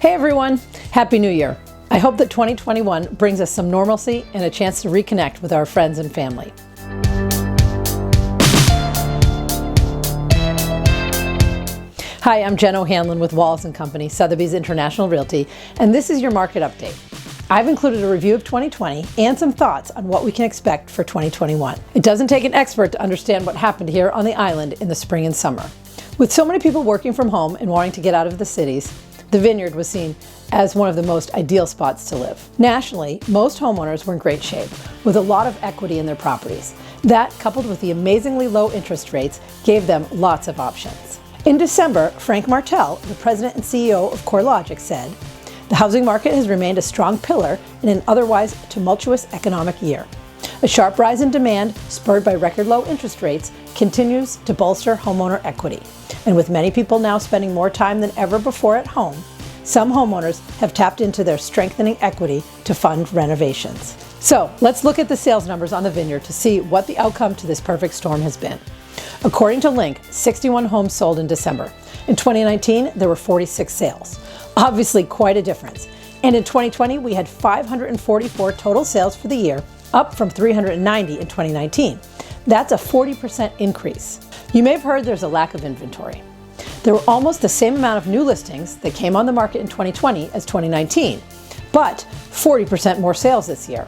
Hey everyone, Happy New Year. I hope that 2021 brings us some normalcy and a chance to reconnect with our friends and family. Hi, I'm Jen O'Hanlon with Wallace & Company, Sotheby's International Realty, and this is your market update. I've included a review of 2020 and some thoughts on what we can expect for 2021. It doesn't take an expert to understand what happened here on the island in the spring and summer. With so many people working from home and wanting to get out of the cities, the Vineyard was seen as one of the most ideal spots to live. Nationally, most homeowners were in great shape, with a lot of equity in their properties. That, coupled with the amazingly low interest rates, gave them lots of options. In December, Frank Martell, the president and CEO of CoreLogic, said, "The housing market has remained a strong pillar in an otherwise tumultuous economic year. A sharp rise in demand, spurred by record low interest rates, continues to bolster homeowner equity. And with many people now spending more time than ever before at home, some homeowners have tapped into their strengthening equity to fund renovations." So let's look at the sales numbers on the Vineyard to see what the outcome to this perfect storm has been. According to Link, 61 homes sold in December. In 2019, there were 46 sales. Obviously quite a difference. And in 2020, we had 544 total sales for the year, up from 390 in 2019. That's a 40% increase. You may have heard there's a lack of inventory. There were almost the same amount of new listings that came on the market in 2020 as 2019, but 40% more sales this year.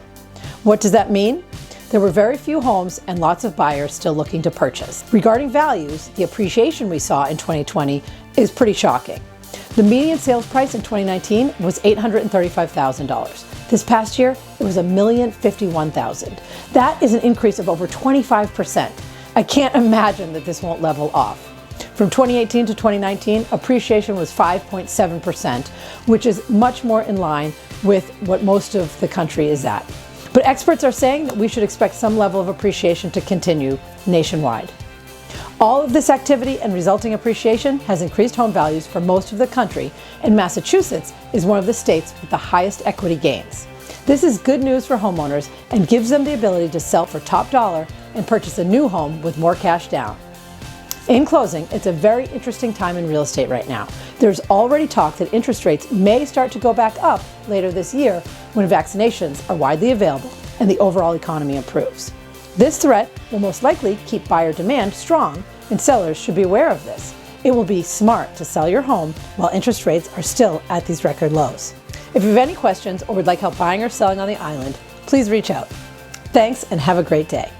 What does that mean? There were very few homes and lots of buyers still looking to purchase. Regarding values, the appreciation we saw in 2020 is pretty shocking. The median sales price in 2019 was $835,000. This past year, it was $1,051,000. That is an increase of over 25%. I can't imagine that this won't level off. From 2018 to 2019, appreciation was 5.7%, which is much more in line with what most of the country is at. But experts are saying that we should expect some level of appreciation to continue nationwide. All of this activity and resulting appreciation has increased home values for most of the country, and Massachusetts is one of the states with the highest equity gains. This is good news for homeowners and gives them the ability to sell for top dollar and purchase a new home with more cash down. In closing, it's a very interesting time in real estate right now. There's already talk that interest rates may start to go back up later this year when vaccinations are widely available and the overall economy improves. This threat will most likely keep buyer demand strong, and sellers should be aware of this. It will be smart to sell your home while interest rates are still at these record lows. If you have any questions or would like help buying or selling on the island, please reach out. Thanks and have a great day.